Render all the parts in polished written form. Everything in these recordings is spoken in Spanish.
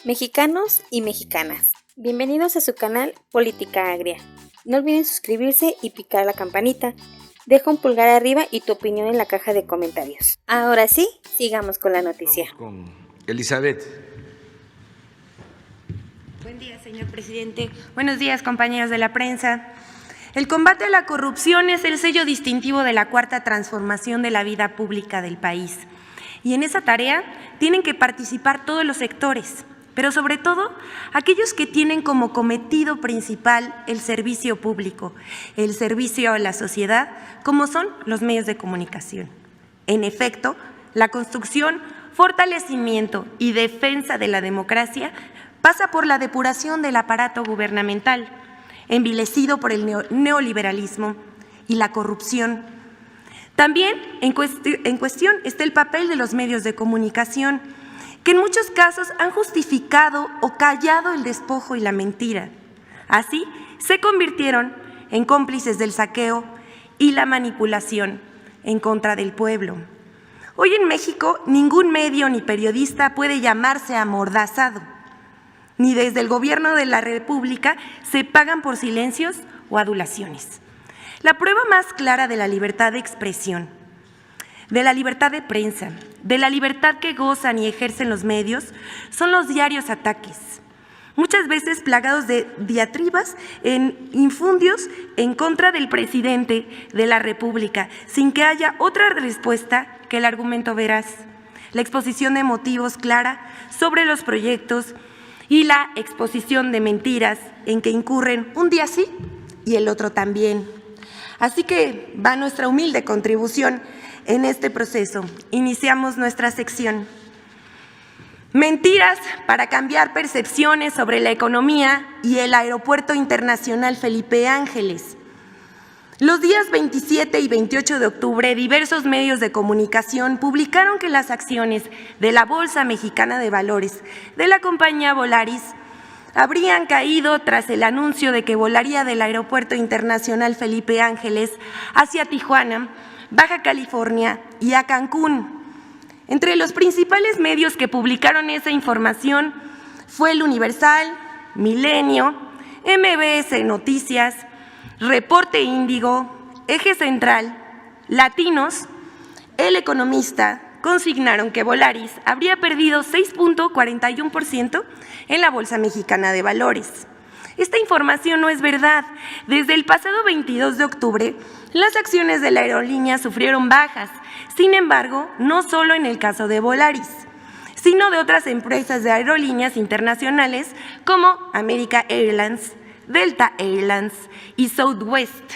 Mexicanos y mexicanas, bienvenidos a su canal Política Agria. No olviden suscribirse y picar la campanita. Deja un pulgar arriba y tu opinión en la caja de comentarios. Ahora sí, sigamos con la noticia. Vamos con Elizabeth. Buen día, señor presidente. Buenos días, compañeros de la prensa. El combate a la corrupción es el sello distintivo de la cuarta transformación de la vida pública del país. Y en esa tarea tienen que participar todos los sectores, pero sobre todo aquellos que tienen como cometido principal el servicio público, el servicio a la sociedad, como son los medios de comunicación. En efecto, la construcción, fortalecimiento y defensa de la democracia pasa por la depuración del aparato gubernamental, envilecido por el neoliberalismo y la corrupción. También en cuestión está el papel de los medios de comunicación, que en muchos casos han justificado o callado el despojo y la mentira. Así, se convirtieron en cómplices del saqueo y la manipulación en contra del pueblo. Hoy en México, ningún medio ni periodista puede llamarse amordazado. Ni desde el gobierno de la República se pagan por silencios o adulaciones. La prueba más clara de la libertad de expresión, de la libertad de prensa, de la libertad que gozan y ejercen los medios, son los diarios ataques, muchas veces plagados de diatribas en infundios en contra del presidente de la República, sin que haya otra respuesta que el argumento veraz, la exposición de motivos clara sobre los proyectos y la exposición de mentiras en que incurren un día sí y el otro también. Así que va nuestra humilde contribución en este proceso. Iniciamos nuestra sección. Mentiras para cambiar percepciones sobre la economía y el Aeropuerto Internacional Felipe Ángeles. Los días 27 y 28 de octubre, diversos medios de comunicación publicaron que las acciones de la Bolsa Mexicana de Valores de la compañía Volaris habrían caído tras el anuncio de que volaría del Aeropuerto Internacional Felipe Ángeles hacia Tijuana, Baja California y a Cancún. Entre los principales medios que publicaron esa información fue El Universal, Milenio, MBS Noticias, Reporte Índigo, Eje Central, Latinos, El Economista. Consignaron que Volaris habría perdido 6.41% en la Bolsa Mexicana de Valores. Esta información no es verdad. Desde el pasado 22 de octubre, las acciones de la aerolínea sufrieron bajas. Sin embargo, no solo en el caso de Volaris, sino de otras empresas de aerolíneas internacionales como American Airlines, Delta Airlines y Southwest.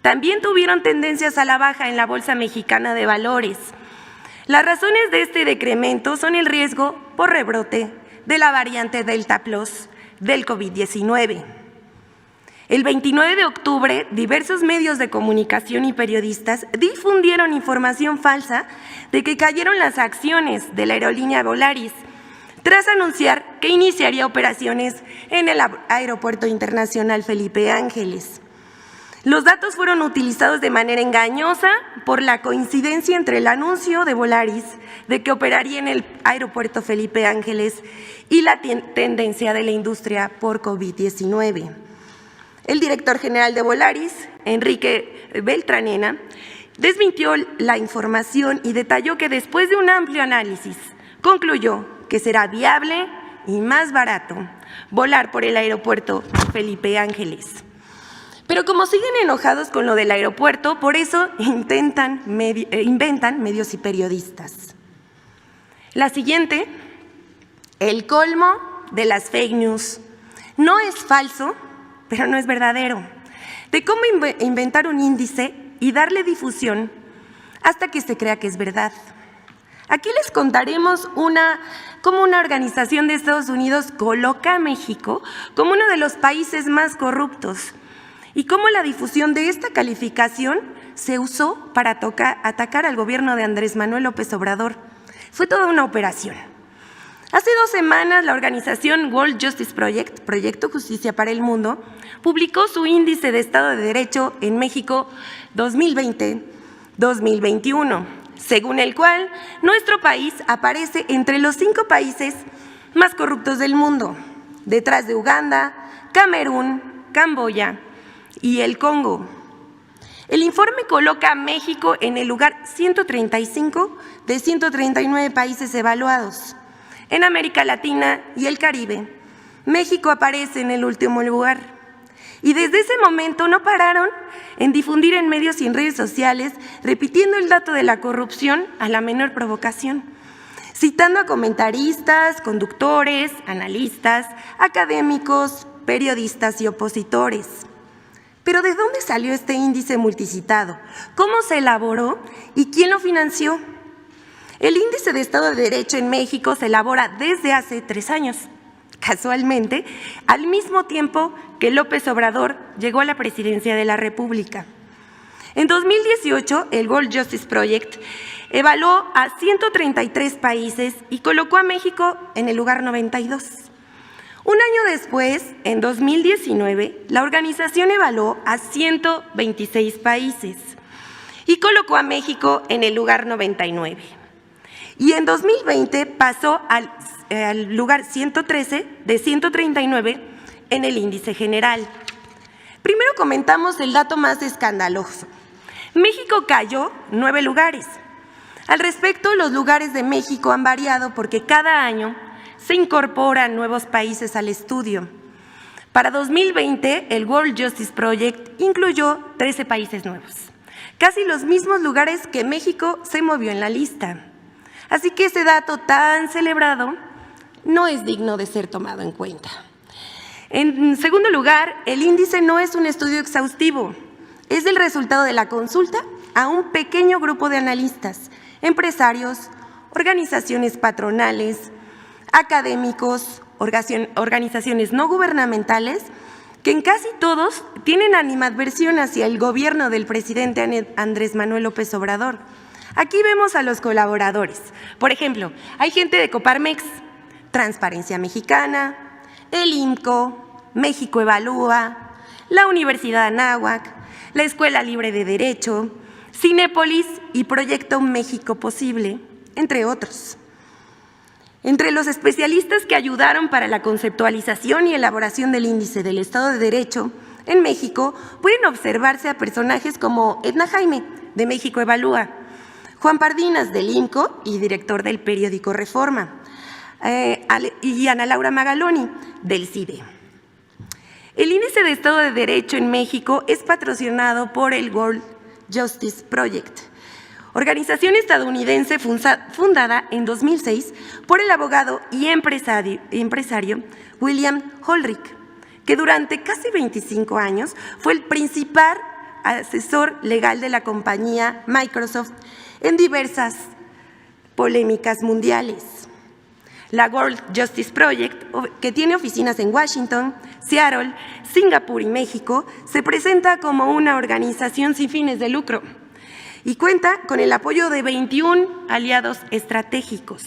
También tuvieron tendencias a la baja en la Bolsa Mexicana de Valores. Las razones de este decremento son el riesgo por rebrote de la variante Delta Plus del COVID-19. El 29 de octubre, diversos medios de comunicación y periodistas difundieron información falsa de que cayeron las acciones de la aerolínea Volaris, tras anunciar que iniciaría operaciones en el Aeropuerto Internacional Felipe Ángeles. Los datos fueron utilizados de manera engañosa por la coincidencia entre el anuncio de Volaris de que operaría en el Aeropuerto Felipe Ángeles y la tendencia de la industria por COVID-19. El director general de Volaris, Enrique Beltranena, desmintió la información y detalló que después de un amplio análisis concluyó que será viable y más barato volar por el Aeropuerto Felipe Ángeles. Pero como siguen enojados con lo del aeropuerto, por eso inventan medios y periodistas. La siguiente, el colmo de las fake news. No es falso, pero no es verdadero. De cómo inventar un índice y darle difusión hasta que se crea que es verdad. Aquí les contaremos cómo una organización de Estados Unidos coloca a México como uno de los países más corruptos y cómo la difusión de esta calificación se usó para atacar al gobierno de Andrés Manuel López Obrador. Fue toda una operación. Hace 2 semanas, la organización World Justice Project, Proyecto Justicia para el Mundo, publicó su índice de Estado de Derecho en México 2020-2021, según el cual nuestro país aparece entre los 5 países más corruptos del mundo, detrás de Uganda, Camerún, Camboya y el Congo. El informe coloca a México en el lugar 135 de 139 países evaluados. En América Latina y el Caribe, México aparece en el último lugar. Y desde ese momento no pararon en difundir en medios y en redes sociales, repitiendo el dato de la corrupción a la menor provocación, citando a comentaristas, conductores, analistas, académicos, periodistas y opositores. Pero ¿de dónde salió este índice multicitado? ¿Cómo se elaboró y quién lo financió? El Índice de Estado de Derecho en México se elabora desde hace 3 años, casualmente, al mismo tiempo que López Obrador llegó a la presidencia de la República. En 2018, el World Justice Project evaluó a 133 países y colocó a México en el lugar 92. Un año después, en 2019, la organización evaluó a 126 países y colocó a México en el lugar 99. Y en 2020 pasó al lugar 113 de 139 en el índice general. Primero comentamos el dato más escandaloso. México cayó 9 lugares. Al respecto, los lugares de México han variado porque cada año se incorporan nuevos países al estudio. Para 2020, el World Justice Project incluyó 13 países nuevos, casi los mismos lugares que México se movió en la lista. Así que ese dato tan celebrado no es digno de ser tomado en cuenta. En segundo lugar, el índice no es un estudio exhaustivo, es el resultado de la consulta a un pequeño grupo de analistas, empresarios, organizaciones patronales, académicos, organizaciones no gubernamentales, que en casi todos tienen animadversión hacia el gobierno del presidente Andrés Manuel López Obrador. Aquí vemos a los colaboradores. Por ejemplo, hay gente de Coparmex, Transparencia Mexicana, el IMCO, México Evalúa, la Universidad Anáhuac, la Escuela Libre de Derecho, Cinépolis y Proyecto México Posible, entre otros. Entre los especialistas que ayudaron para la conceptualización y elaboración del índice del Estado de Derecho en México pueden observarse a personajes como Edna Jaime, de México Evalúa, Juan Pardinas, del IMCO y director del periódico Reforma, y Ana Laura Magaloni, del CIDE. El Índice de Estado de Derecho en México es patrocinado por el World Justice Project, organización estadounidense fundada en 2006 por el abogado y empresario William Holrick, que durante casi 25 años fue el principal asesor legal de la compañía Microsoft en diversas polémicas mundiales. La World Justice Project, que tiene oficinas en Washington, Seattle, Singapur y México, se presenta como una organización sin fines de lucro y cuenta con el apoyo de 21 aliados estratégicos.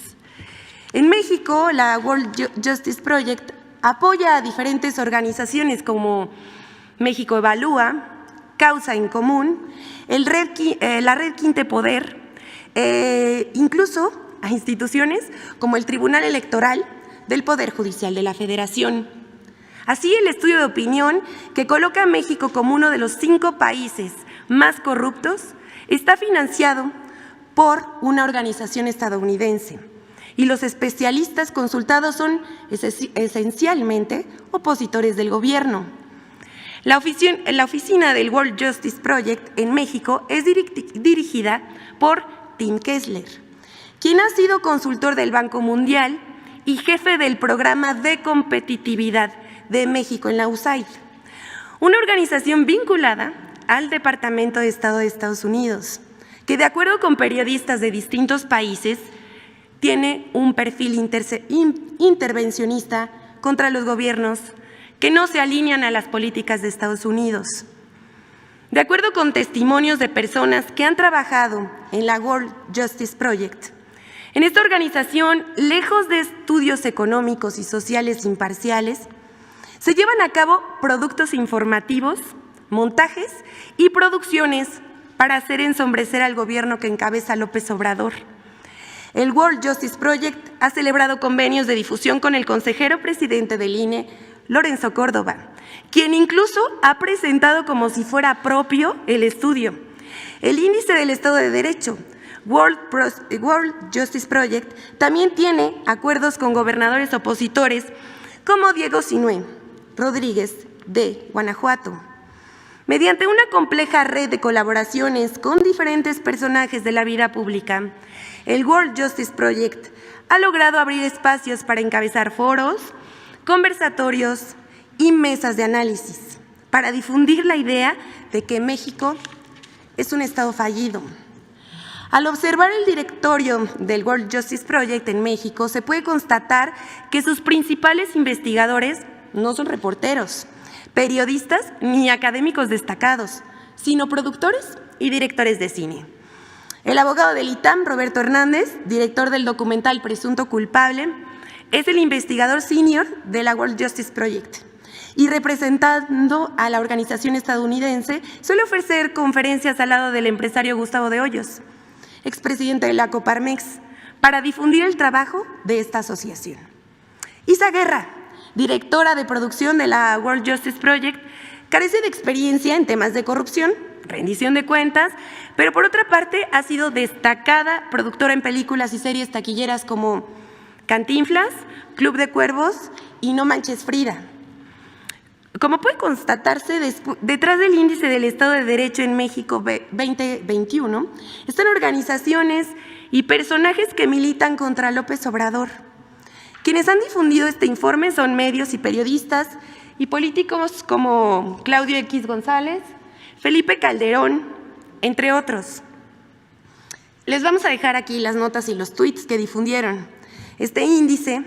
En México, la World Justice Project apoya a diferentes organizaciones como México Evalúa, Causa en Común, la Red Quinte Poder, incluso a instituciones como el Tribunal Electoral del Poder Judicial de la Federación. Así, el estudio de opinión, que coloca a México como uno de los 5 países más corruptos, está financiado por una organización estadounidense y los especialistas consultados son esencialmente opositores del gobierno. La oficina del World Justice Project en México es dirigida por Tim Kessler, quien ha sido consultor del Banco Mundial y jefe del Programa de Competitividad de México en la USAID, una organización vinculada al Departamento de Estado de Estados Unidos, que de acuerdo con periodistas de distintos países, tiene un perfil intervencionista contra los gobiernos que no se alinean a las políticas de Estados Unidos. De acuerdo con testimonios de personas que han trabajado en la World Justice Project, en esta organización, lejos de estudios económicos y sociales imparciales, se llevan a cabo productos informativos, montajes y producciones para hacer ensombrecer al gobierno que encabeza López Obrador. El World Justice Project ha celebrado convenios de difusión con el consejero presidente del INE, Lorenzo Córdoba, quien incluso ha presentado como si fuera propio el estudio. El Índice del Estado de Derecho, World Justice Project, también tiene acuerdos con gobernadores opositores como Diego Sinué Rodríguez de Guanajuato. Mediante una compleja red de colaboraciones con diferentes personajes de la vida pública, el World Justice Project ha logrado abrir espacios para encabezar foros, conversatorios y mesas de análisis para difundir la idea de que México es un Estado fallido. Al observar el directorio del World Justice Project en México, se puede constatar que sus principales investigadores no son reporteros, periodistas ni académicos destacados, sino productores y directores de cine. El abogado del ITAM, Roberto Hernández, director del documental Presunto Culpable, es el investigador senior de la World Justice Project y representando a la organización estadounidense suele ofrecer conferencias al lado del empresario Gustavo de Hoyos, expresidente de la Coparmex, para difundir el trabajo de esta asociación. Isa Guerra, directora de producción de la World Justice Project, carece de experiencia en temas de corrupción, rendición de cuentas, pero por otra parte ha sido destacada productora en películas y series taquilleras como Cantinflas, Club de Cuervos y No Manches Frida. Como puede constatarse, detrás del Índice del Estado de Derecho en México 2021 están organizaciones y personajes que militan contra López Obrador. Quienes han difundido este informe son medios y periodistas y políticos como Claudio X González, Felipe Calderón, entre otros. Les vamos a dejar aquí las notas y los tweets que difundieron. Este índice,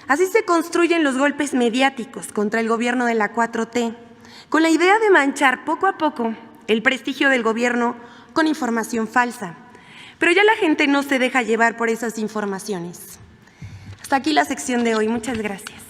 así se construyen los golpes mediáticos contra el gobierno de la 4T, con la idea de manchar poco a poco el prestigio del gobierno con información falsa. Pero ya la gente no se deja llevar por esas informaciones. Hasta aquí la sección de hoy. Muchas gracias.